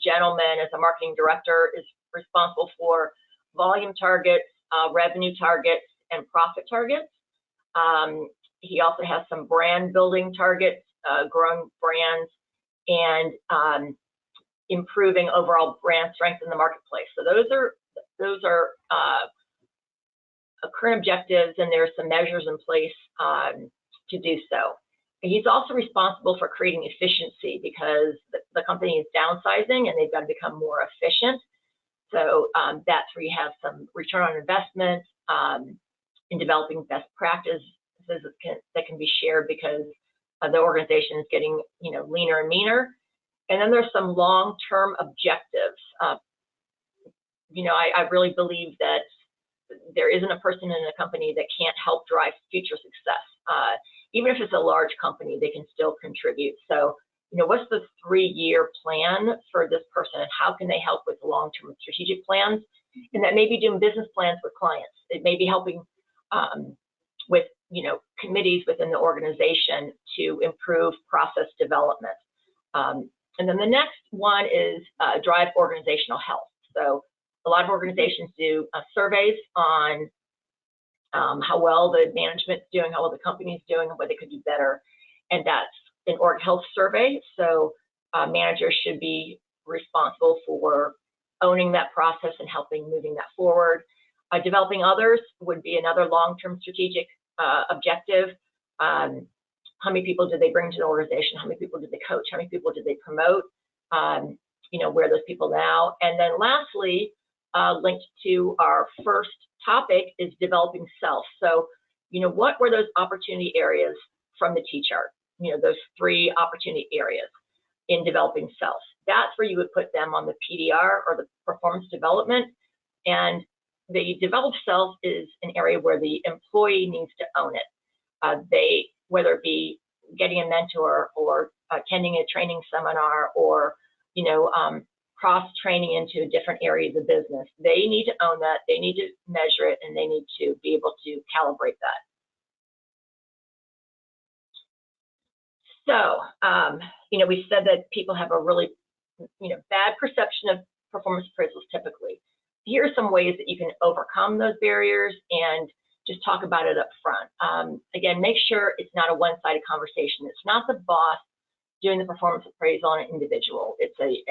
gentleman, as a marketing director, is responsible for volume targets, revenue targets, and profit targets. He also has some brand building targets, growing brands, and improving overall brand strength in the marketplace. So those are current objectives, and there are some measures in place to do so. He's also responsible for creating efficiency, because the company is downsizing and they've got to become more efficient. So that's where you have some return on investment in developing best practices that can be shared, because the organization is getting leaner and meaner. And then there's some long-term objectives. I really believe that there isn't a person in a company that can't help drive future success. Even if it's a large company, they can still contribute. So, what's the 3-year plan for this person, and how can they help with long-term strategic plans? And that may be doing business plans with clients. It may be helping with, committees within the organization to improve process development. And then the next one is drive organizational health. So a lot of organizations do surveys on how well the management's doing, how well the company's doing, and what they could do better. And that's an org health survey. So managers should be responsible for owning that process and helping moving that forward. Developing others would be another long-term strategic objective. How many people did they bring to the organization? How many people did they coach? How many people did they promote? Where are those people now? And then lastly, linked to our first topic is developing self. So, what were those opportunity areas from the T-chart? Those 3 opportunity areas in developing self. That's where you would put them on the PDR, or the performance development. And the developed self is an area where the employee needs to own it. Whether it be getting a mentor, or attending a training seminar, or cross-training into different areas of business, they need to own that, they need to measure it, and they need to be able to calibrate that. So, we said that people have a really, bad perception of performance appraisals typically. Here are some ways that you can overcome those barriers and just talk about it up front. Again, make sure it's not a one-sided conversation. It's not the boss doing the performance appraisal on an individual. It's a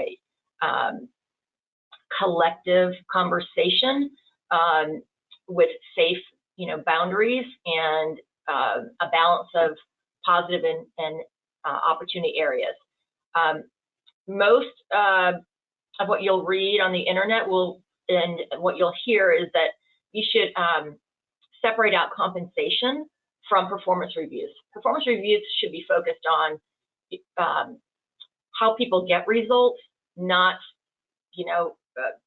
collective conversation with safe, boundaries, and a balance of positive and opportunity areas. Most of what you'll read on the internet and what you'll hear is that you should separate out compensation from performance reviews. Performance reviews should be focused on how people get results, not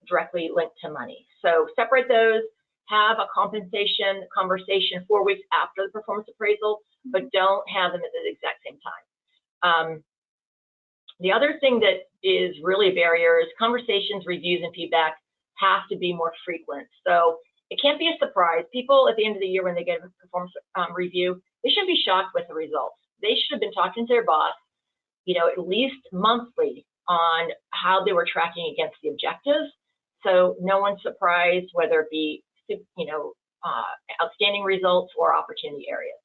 directly linked to money. So separate those. Have a compensation conversation 4 weeks after the performance appraisal, but don't have them at the exact same time. The other thing that is really a barrier is conversations, reviews, and feedback have to be more frequent. So it can't be a surprise. People at the end of the year, when they get a performance review, they shouldn't be shocked with the results. They should have been talking to their boss, at least monthly, on how they were tracking against the objectives. So no one's surprised, whether it be outstanding results or opportunity areas.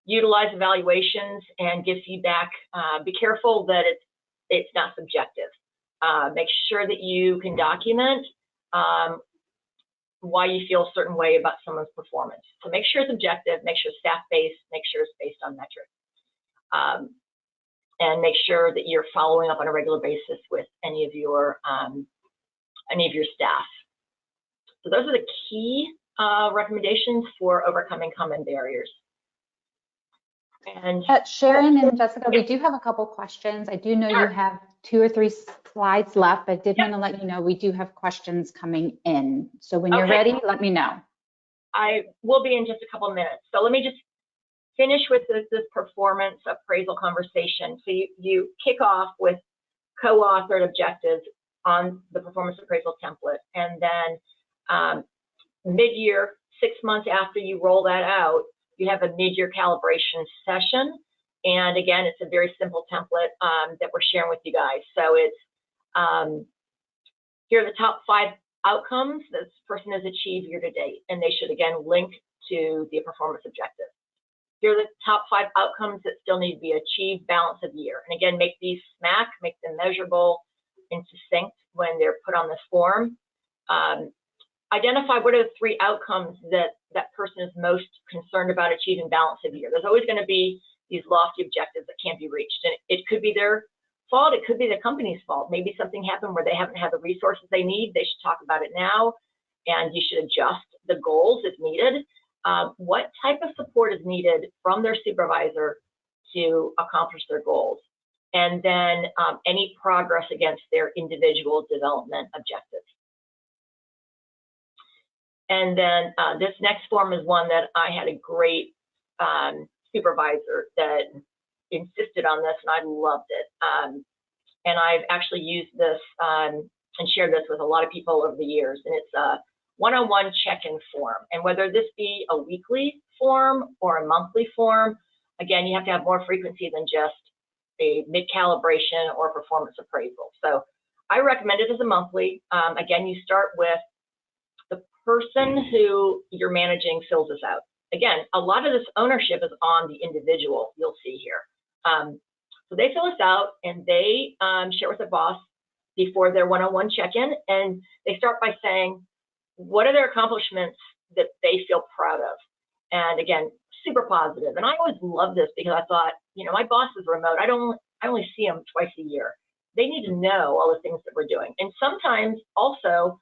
Utilize evaluations and give feedback. Be careful that it's not subjective. Make sure that you can document why you feel a certain way about someone's performance. So make sure it's objective, make sure it's staff-based, make sure it's based on metrics. And make sure that you're following up on a regular basis with any of your staff. So those are the key recommendations for overcoming common barriers. And Sharon and Jessica, we do have a couple questions. I do know you have 2 or 3 slides left, but I did want to let you know we do have questions coming in. So when you're ready, let me know. I will be in just a couple of minutes. So let me just finish with this performance appraisal conversation. So you kick off with co-authored objectives on the performance appraisal template, and then mid-year, 6 months after you roll that out, you have a mid-year calibration session. And again, it's a very simple template that we're sharing with you guys. So it's here are the top 5 outcomes this person has achieved year to date, and they should again link to the performance objective. Here are the top 5 outcomes that still need to be achieved balance of year. And again, make these SMAC, make them measurable and succinct when they're put on this form. Identify what are the 3 outcomes that that person is most concerned about achieving balance of year. There's always going to be these lofty objectives that can't be reached. And it could be their fault, it could be the company's fault. Maybe something happened where they haven't had the resources they need. They should talk about it now, and you should adjust the goals as needed. What type of support is needed from their supervisor to accomplish their goals? And then any progress against their individual development objectives. And then this next form is one that I had a great supervisor that insisted on this, and I loved it. And I've actually used this and shared this with a lot of people over the years. And it's a one-on-one check-in form. And whether this be a weekly form or a monthly form, again, you have to have more frequency than just a mid-calibration or performance appraisal. So I recommend it as a monthly. Again, you start with the person who you're managing fills this out. Again, a lot of this ownership is on the individual, you'll see here. So they fill this out and they share with their boss before their one-on-one check-in, and they start by saying, what are their accomplishments that they feel proud of? And again, super positive. And I always love this because I thought, you know, my boss is remote. I only see them twice a year. They need to know all the things that we're doing. And sometimes also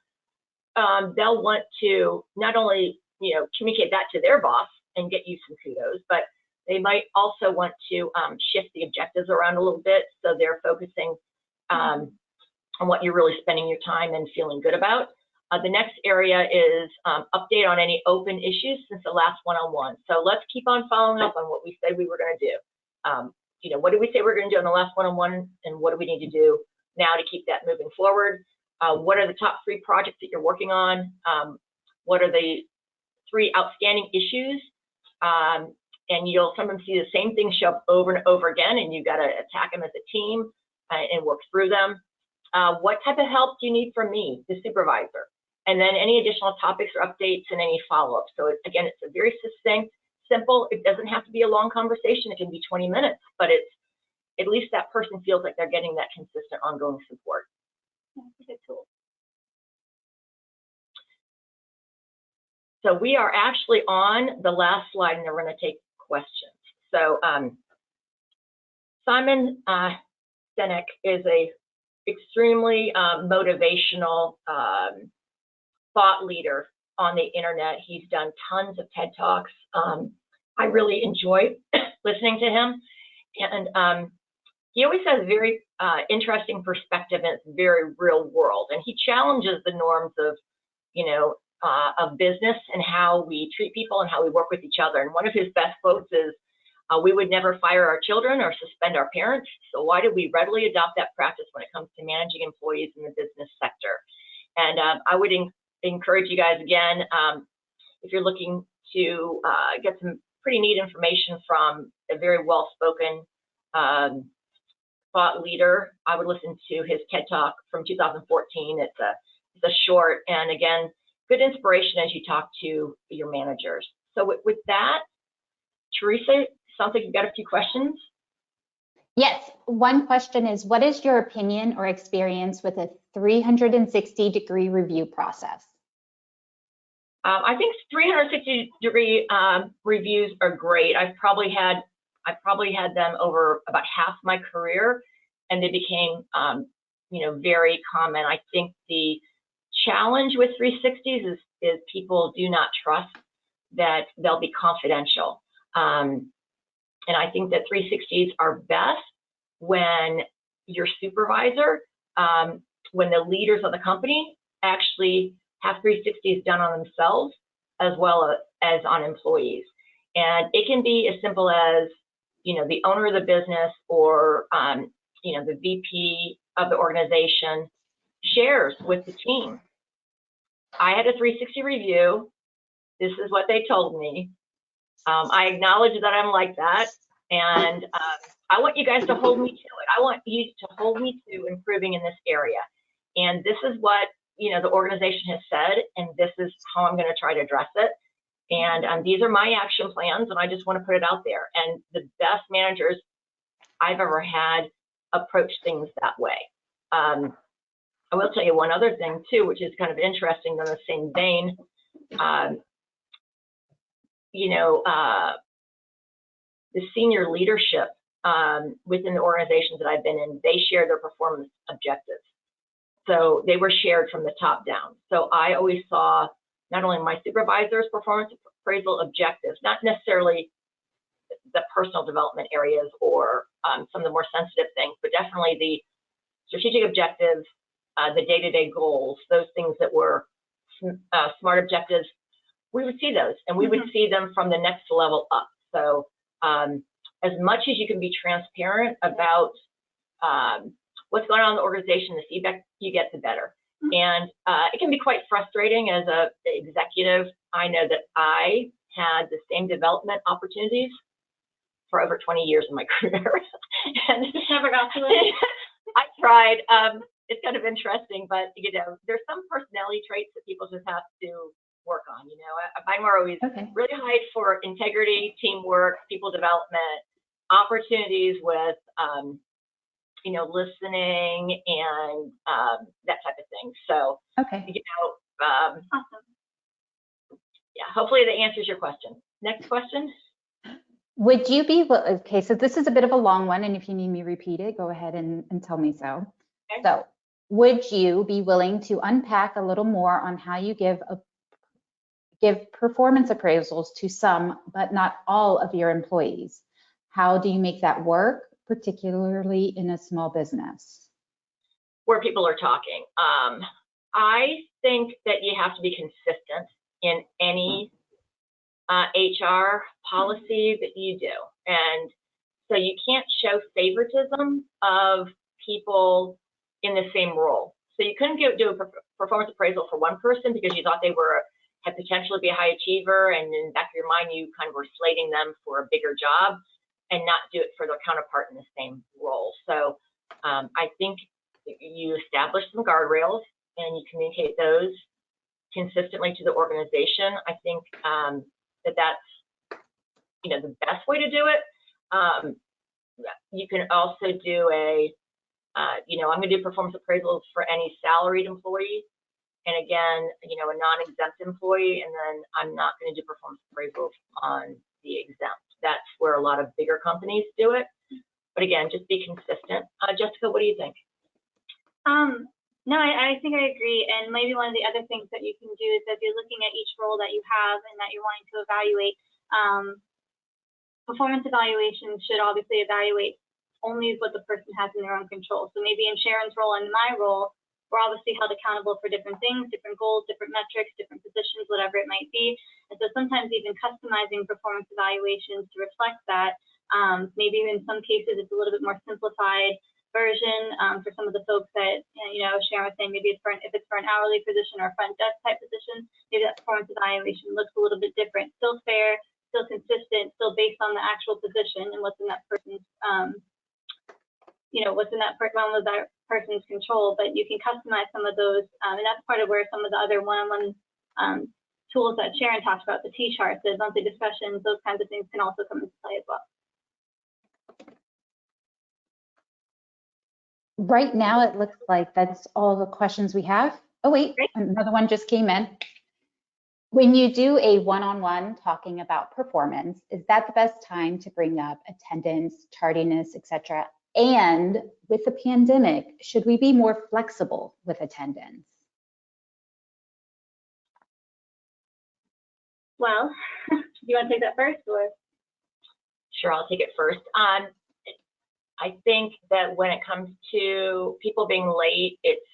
they'll want to not only, you know, communicate that to their boss and get you some kudos, but they might also want to shift the objectives around a little bit so they're focusing on what you're really spending your time and feeling good about. The next area is update on any open issues since the last one-on-one. So let's keep on following up on what we said we were going to do. You know, what did we say we were going to do on the last one-on-one, and what do we need to do now to keep that moving forward? What are the top 3 projects that you're working on? What are the 3 outstanding issues? And you'll sometimes see the same things show up over and over again, and you've got to attack them as a team and work through them. What type of help do you need from me, the supervisor? And then any additional topics or updates and any follow-up. So again, it's a very succinct, simple. It doesn't have to be a long conversation. It can be 20 minutes, but it's at least that person feels like they're getting that consistent, ongoing support. That's a good tool. So we are actually on the last slide, and we're going to take questions. So Simon Sinek is a extremely motivational thought leader on the internet. He's done tons of TED Talks. I really enjoy listening to him, and he always has a very interesting perspective, and it's very real world. And he challenges the norms of, you know, of business and how we treat people and how we work with each other. And one of his best quotes is, we would never fire our children or suspend our parents, so why do we readily adopt that practice when it comes to managing employees in the business sector? And I would encourage you guys again, if you're looking to get some pretty neat information from a very well-spoken thought leader, I would listen to his TED Talk from 2014. It's a short, and again, good inspiration as you talk to your managers. So with that, Teresa, sounds like you've got a few questions. Yes, one question is, what is your opinion or experience with a 360-degree review process? I think 360-degree reviews are great. I've probably had them over about half my career, and they became, very common. I think the challenge with 360s is people do not trust that they'll be confidential. And I think that 360s are best when your supervisor, when the leaders of the company actually have 360s done on themselves as well as on employees. And it can be as simple as, the owner of the business or, the VP of the organization shares with the team. I had a 360 review. This is what they told me. I acknowledge that I'm like that. And I want you guys to hold me to it. I want you to hold me to improving in this area. And this is what, the organization has said, and this is how I'm going to try to address it. And these are my action plans, and I just want to put it out there. And the best managers I've ever had approach things that way. I will tell you one other thing, too, which is kind of interesting in the same vein. The senior leadership within the organizations that I've been in, they share their performance objectives. So they were shared from the top down. So I always saw not only my supervisor's performance appraisal objectives, not necessarily the personal development areas or some of the more sensitive things, but definitely the strategic objectives, the day-to-day goals, those things that were smart objectives. We would see those, and we would see them from the next level up. So as much as you can be transparent about what's going on in the organization, the feedback you get, the better. And it can be quite frustrating as an executive. I know that I had the same development opportunities for over 20 years in my career. And just never got to it. I tried. It's kind of interesting, but there's some personality traits that people just have to work on. I'm always really high for integrity, teamwork, people development, opportunities with listening and that type of thing. So awesome. Yeah, hopefully that answers your question. Next question. Would you be, okay, so this is a bit of a long one, and if you need me to repeat it, go ahead and tell me so. Okay. So would you be willing to unpack a little more on how you give performance appraisals to some, but not all of your employees? How do you make that work, particularly in a small business? Where people are talking. I think that you have to be consistent in any HR policy that you do. And so you can't show favoritism of people in the same role. So you couldn't do a performance appraisal for one person because you thought they had potential to be a high achiever, and in the back of your mind, you kind of were slating them for a bigger job, and not do it for their counterpart in the same role. So I think you establish some guardrails and you communicate those consistently to the organization. I think that's the best way to do it. You can also do I'm going to do performance appraisals for any salaried employee, and again, a non-exempt employee, and then I'm not going to do performance appraisals on the exempt. That's where a lot of bigger companies do it. But again, just be consistent. Jessica, what do you think? No, I think I agree. And maybe one of the other things that you can do is, if you're looking at each role that you have and that you're wanting to evaluate, performance evaluations should obviously evaluate only what the person has in their own control. So maybe in Sharon's role and my role, we're obviously held accountable for different things, different goals, different metrics, different positions, whatever it might be. And so sometimes even customizing performance evaluations to reflect that, maybe in some cases it's a little bit more simplified version for some of the folks that, Sharon was saying, maybe if it's for an hourly position or a front desk type position, maybe that performance evaluation looks a little bit different. Still fair, still consistent, still based on the actual position and what's in that person's person's control, but you can customize some of those, and that's part of where some of the other one-on-one tools that Sharon talked about, the T-charts, the monthly discussions, those kinds of things can also come into play as well. Right now, it looks like that's all the questions we have. Oh, wait, another one just came in. When you do a one-on-one talking about performance, is that the best time to bring up attendance, tardiness, etc.? And with the pandemic, should we be more flexible with attendance? Well, do you want to take that first, or? Sure, I'll take it first. I think that when it comes to people being late, it's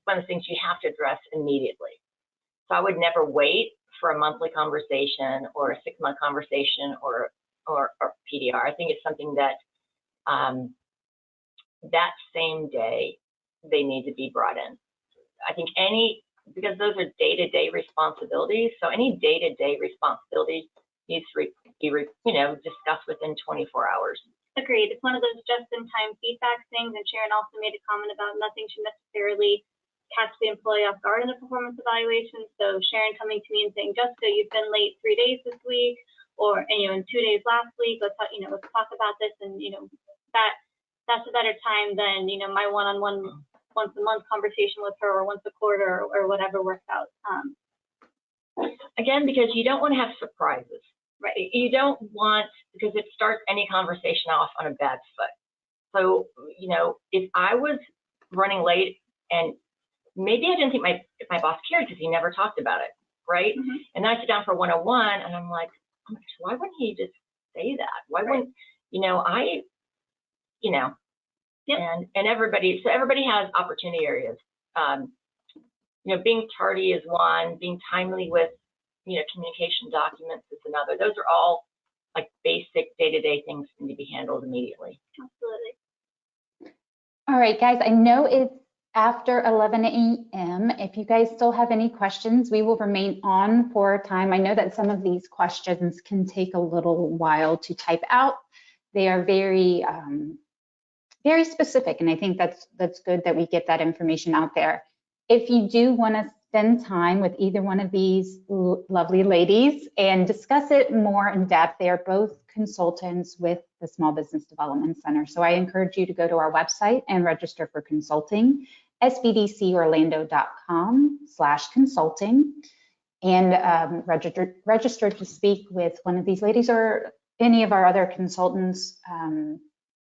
one of the things you have to address immediately. So I would never wait for a monthly conversation or a 6-month conversation or PDR. I think it's something that that same day they need to be brought in. I think because those are day-to-day responsibilities. So any day-to-day responsibility needs to be discussed within 24 hours. Agreed. It's one of those just-in-time feedback things, and Sharon also made a comment about nothing should necessarily catch the employee off guard in the performance evaluation. So Sharon coming to me and saying, Jessica, you've been late 3 days this week, or in 2 days last week. Let's talk about this, and that's a better time than my one-on-one once a month conversation with her, or once a quarter, or whatever works out. Again, because you don't want to have surprises. Right. You don't want, because it starts any conversation off on a bad foot. So, if I was running late, and maybe I didn't think if my boss cared because he never talked about it, right? Mm-hmm. And then I sit down for 101 and I'm like, oh my gosh, why wouldn't he just say that? Why wouldn't, yep. And everybody has opportunity areas. Being tardy is one, being timely with communication documents is another. Those are all like basic day-to-day things that need to be handled immediately. Absolutely. All right, guys, I know it's after 11 a.m. If you guys still have any questions, we will remain on for a time. I know that some of these questions can take a little while to type out. They are very, very specific, and I think that's good that we get that information out there. If you do want to spend time with either one of these lovely ladies and discuss it more in depth, they are both consultants with the Small Business Development Center. So I encourage you to go to our website and register for consulting, sbdcorlando.com/consulting, and register to speak with one of these ladies or any of our other consultants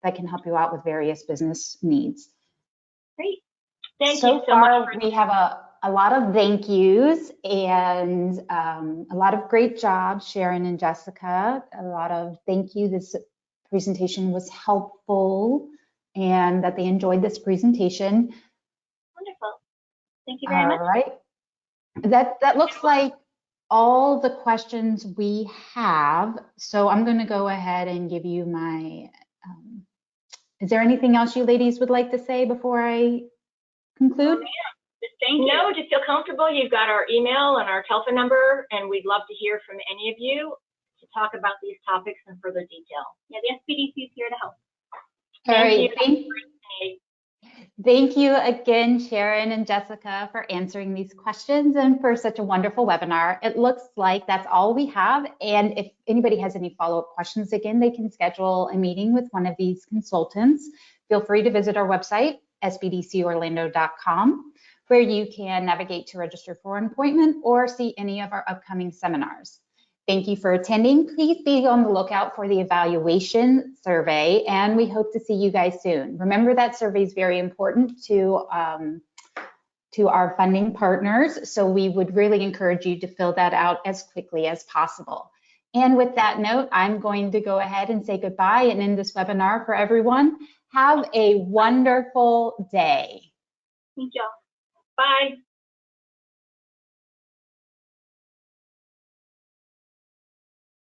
that can help you out with various business needs. Great. Thank you so far, we have a lot of thank yous and a lot of great jobs, Sharon and Jessica. A lot of thank you. This presentation was helpful and that they enjoyed this presentation. Wonderful. Thank you very much. All right. That looks like all the questions we have. So I'm going to go ahead and give you my, is there anything else you ladies would like to say before I conclude? Thank you. No, just feel comfortable. You've got our email and our telephone number, and we'd love to hear from any of you to talk about these topics in further detail. Yeah, the SBDC is here to help. All right. Thank you again, Sharon and Jessica, for answering these questions and for such a wonderful webinar. It looks like that's all we have. And if anybody has any follow-up questions, again, they can schedule a meeting with one of these consultants. Feel free to visit our website, sbdcorlando.com, where you can navigate to register for an appointment or see any of our upcoming seminars. Thank you for attending. Please be on the lookout for the evaluation survey, and we hope to see you guys soon. Remember that survey is very important to our funding partners, so we would really encourage you to fill that out as quickly as possible. And with that note, I'm going to go ahead and say goodbye and end this webinar for everyone. Have a wonderful day. Thank you. Bye.